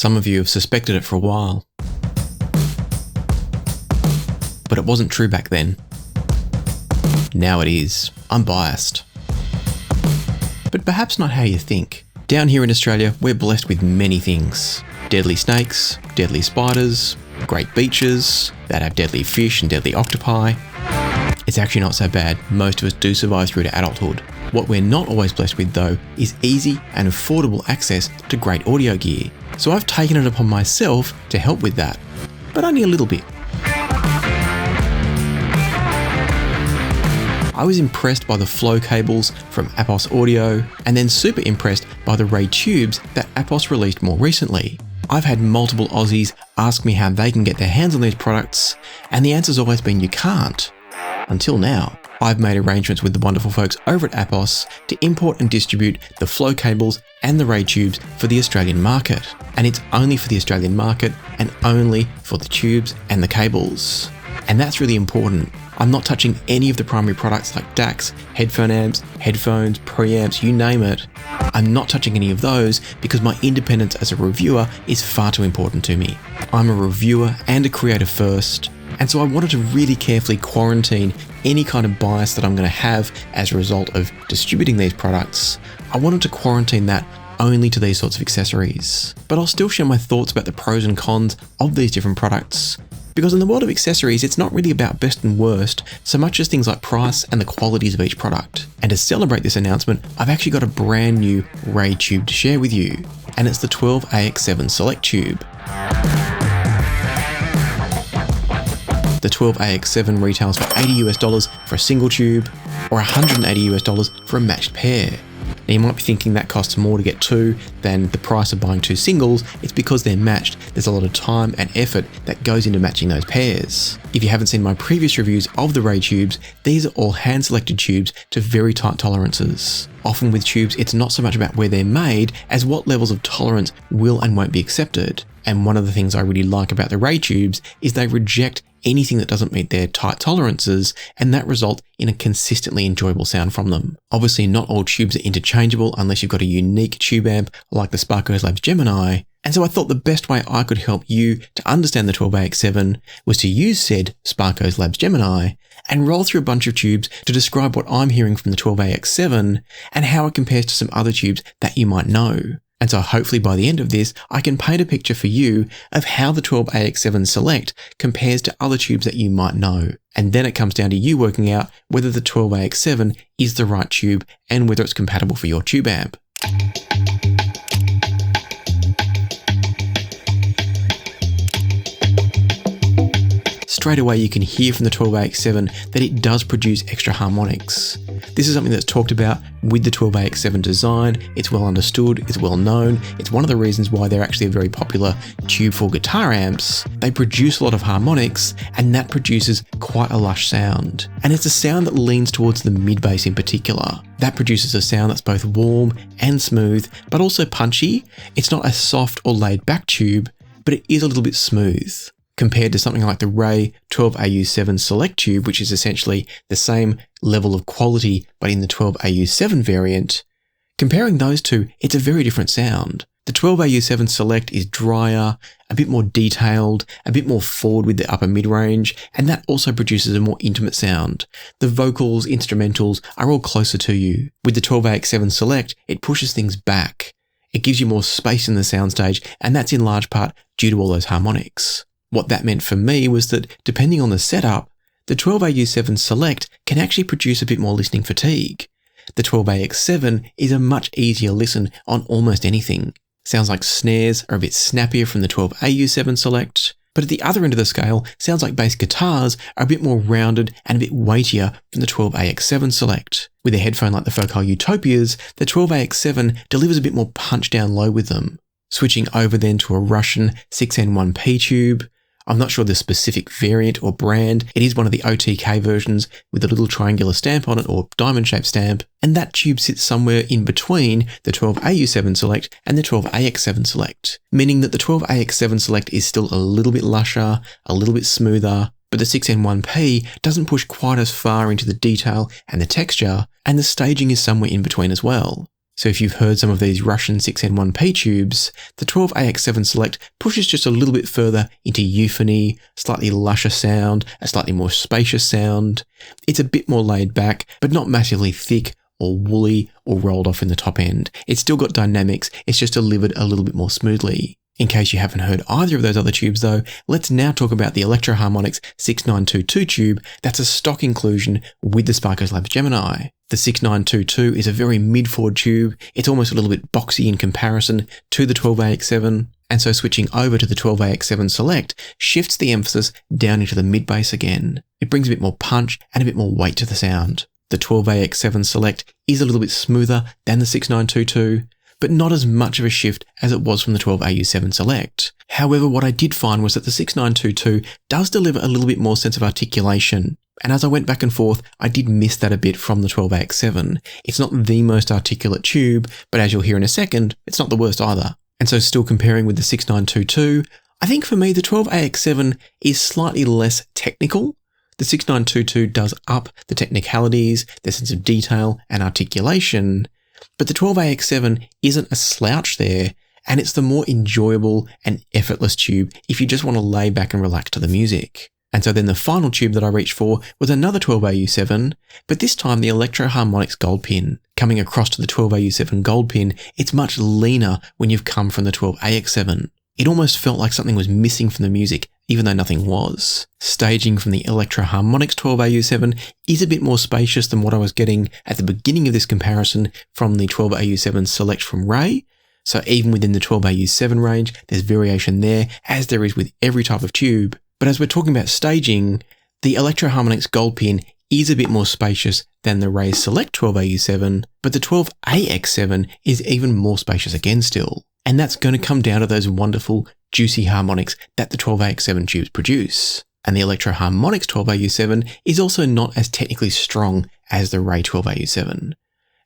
Some of you have suspected it for a while. But it wasn't true back then. Now it is. I'm biased. But perhaps not how you think. Down here in Australia, we're blessed with many things. Deadly snakes, deadly spiders, great beaches that have deadly fish and deadly octopi. It's actually not so bad. Most of us do survive through to adulthood. What we're not always blessed with though is easy and affordable access to great audio gear. So I've taken it upon myself to help with that, but only a little bit. I was impressed by the flow cables from Apos Audio and then super impressed by the Ray tubes that Apos released more recently. I've had multiple Aussies ask me how they can get their hands on these products, and the answer's always been you can't. Until now. I've made arrangements with the wonderful folks over at Apos to import and distribute the flow cables and the Ray tubes for the Australian market. And it's only for the Australian market and only for the tubes and the cables. And that's really important. I'm not touching any of the primary products like DACs, headphone amps, headphones, preamps, you name it. I'm not touching any of those because my independence as a reviewer is far too important to me. I'm a reviewer and a creator first, and so I wanted to really carefully quarantine any kind of bias that I'm going to have as a result of distributing these products. I wanted to quarantine that only to these sorts of accessories. But I'll still share my thoughts about the pros and cons of these different products. Because in the world of accessories, it's not really about best and worst, so much as things like price and the qualities of each product. And to celebrate this announcement, I've actually got a brand new Ray tube to share with you, and it's the 12AX7 Select tube. The 12AX7 retails for $80 for a single tube, or $180 for a matched pair. Now you might be thinking that costs more to get two than the price of buying two singles. It's because they're matched. There's a lot of time and effort that goes into matching those pairs. If you haven't seen my previous reviews of the Ray tubes, these are all hand-selected tubes to very tight tolerances. Often with tubes, it's not so much about where they're made as what levels of tolerance will and won't be accepted. And one of the things I really like about the Ray tubes is they reject anything that doesn't meet their tight tolerances, and that result in a consistently enjoyable sound from them. Obviously, not all tubes are interchangeable unless you've got a unique tube amp like the Sparkos Labs Gemini, and so I thought the best way I could help you to understand the 12AX7 was to use said Sparkos Labs Gemini and roll through a bunch of tubes to describe what I'm hearing from the 12AX7 and how it compares to some other tubes that you might know. And so hopefully by the end of this, I can paint a picture for you of how the 12AX7 Select compares to other tubes that you might know. And then it comes down to you working out whether the 12AX7 is the right tube and whether it's compatible for your tube amp. Straight away you can hear from the 12AX7 that it does produce extra harmonics. This is something that's talked about with the 12AX7 design. It's well understood, it's well known. It's one of the reasons why they're actually a very popular tube for guitar amps. They produce a lot of harmonics, and that produces quite a lush sound. And it's a sound that leans towards the mid-bass in particular. That produces a sound that's both warm and smooth, but also punchy. It's not a soft or laid-back tube, but it is a little bit smooth. Compared to something like the Ray 12AU7 Select tube, which is essentially the same level of quality but in the 12AU7 variant, comparing those two, it's a very different sound. The 12AU7 Select is drier, a bit more detailed, a bit more forward with the upper mid-range, and that also produces a more intimate sound. The vocals, instrumentals are all closer to you. With the 12AX7 Select, it pushes things back. It gives you more space in the soundstage, and that's in large part due to all those harmonics. What that meant for me was that, depending on the setup, the 12AU7 Select can actually produce a bit more listening fatigue. The 12AX7 is a much easier listen on almost anything. Sounds like snares are a bit snappier from the 12AU7 Select, but at the other end of the scale, sounds like bass guitars are a bit more rounded and a bit weightier from the 12AX7 Select. With a headphone like the Focal Utopias, the 12AX7 delivers a bit more punch down low with them. Switching over then to a Russian 6N1P tube. I'm not sure the specific variant or brand. It is one of the OTK versions with a little triangular stamp on it or diamond-shaped stamp, and that tube sits somewhere in between the 12AU7 Select and the 12AX7 Select, meaning that the 12AX7 Select is still a little bit lusher, a little bit smoother, but the 6N1P doesn't push quite as far into the detail and the texture, and the staging is somewhere in between as well. So if you've heard some of these Russian 6N1P tubes, the 12AX7 Select pushes just a little bit further into euphony, slightly lusher sound, a slightly more spacious sound. It's a bit more laid back, but not massively thick or woolly or rolled off in the top end. It's still got dynamics, it's just delivered a little bit more smoothly. In case you haven't heard either of those other tubes though, let's now talk about the Electro-Harmonix 6922 tube that's a stock inclusion with the Sparkos Labs Gemini. The 6922 is a very mid-forward tube, it's almost a little bit boxy in comparison to the 12AX7, and so switching over to the 12AX7 Select shifts the emphasis down into the mid-bass again. It brings a bit more punch and a bit more weight to the sound. The 12AX7 Select is a little bit smoother than the 6922, but not as much of a shift as it was from the 12AU7 Select. However, what I did find was that the 6922 does deliver a little bit more sense of articulation. And as I went back and forth, I did miss that a bit from the 12AX7. It's not the most articulate tube, but as you'll hear in a second, it's not the worst either. And so still comparing with the 6922, I think for me the 12AX7 is slightly less technical. The 6922 does up the technicalities, the sense of detail and articulation, but the 12AX7 isn't a slouch there, and it's the more enjoyable and effortless tube if you just want to lay back and relax to the music. And so then the final tube that I reached for was another 12AU7, but this time the Electro-Harmonix Gold Pin. Coming across to the 12AU7 Gold Pin, it's much leaner when you've come from the 12AX7. It almost felt like something was missing from the music, even though nothing was. Staging from the Electro-Harmonix 12AU7 is a bit more spacious than what I was getting at the beginning of this comparison from the 12AU7 Select from Ray. So even within the 12AU7 range, there's variation there, as there is with every type of tube. But as we're talking about staging, the Electro-Harmonix Gold Pin is a bit more spacious than the Ray Select 12AU7, but the 12AX7 is even more spacious again still. And that's going to come down to those wonderful, juicy harmonics that the 12AX7 tubes produce. And the Electro-Harmonix 12AU7 is also not as technically strong as the Ray 12AU7.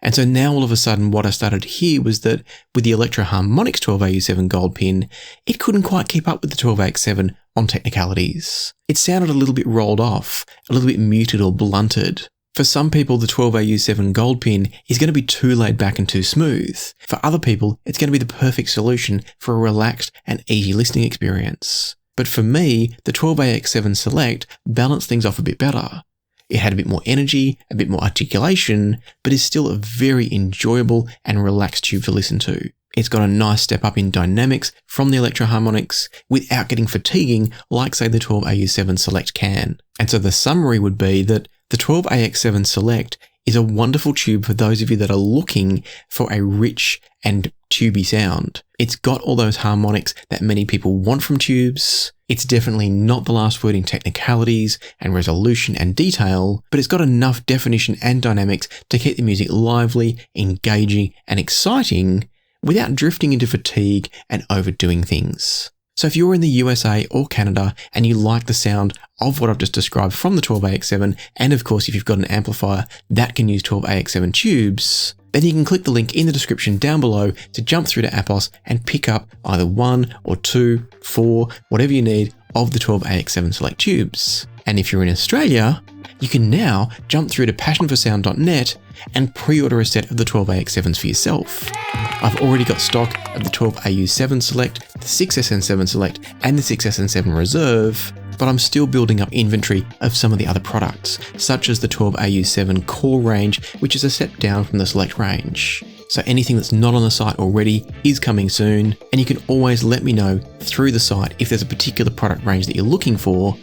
And so now all of a sudden what I started to hear was that with the Electro-Harmonix 12AU7 Gold Pin, it couldn't quite keep up with the 12AX7 on technicalities. It sounded a little bit rolled off, a little bit muted or blunted. For some people, the 12AU7 Gold Pin is going to be too laid back and too smooth. For other people, it's going to be the perfect solution for a relaxed and easy listening experience. But for me, the 12AX7 Select balanced things off a bit better. It had a bit more energy, a bit more articulation, but is still a very enjoyable and relaxed tube to listen to. It's got a nice step up in dynamics from the Electro-Harmonix without getting fatiguing like say the 12AU7 Select can. And so the summary would be that the 12AX7 Select is a wonderful tube for those of you that are looking for a rich and tubey sound. It's got all those harmonics that many people want from tubes. It's definitely not the last word in technicalities and resolution and detail, but it's got enough definition and dynamics to keep the music lively, engaging and exciting without drifting into fatigue and overdoing things. So if you're in the USA or Canada and you like the sound of what I've just described from the 12AX7, and of course if you've got an amplifier that can use 12AX7 tubes, then you can click the link in the description down below to jump through to Appos and pick up either 1 or 2, 4, whatever you need of the 12AX7 Select tubes. And if you're in Australia, you can now jump through to passionforsound.net and pre-order a set of the 12AX7s for yourself. I've already got stock of the 12AU7 Select, the 6SN7 Select and the 6SN7 Reserve, but I'm still building up inventory of some of the other products, such as the 12AU7 Core range, which is a step down from the Select range. So anything that's not on the site already is coming soon, and you can always let me know through the site if there's a particular product range that you're looking for,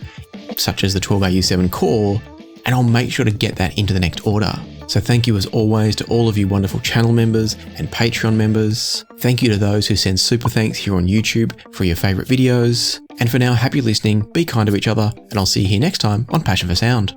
such as the 12AU7 Core, and I'll make sure to get that into the next order. So thank you as always to all of you wonderful channel members and Patreon members. Thank you to those who send super thanks here on YouTube for your favourite videos. And for now, happy listening, be kind to each other, and I'll see you here next time on Passion for Sound.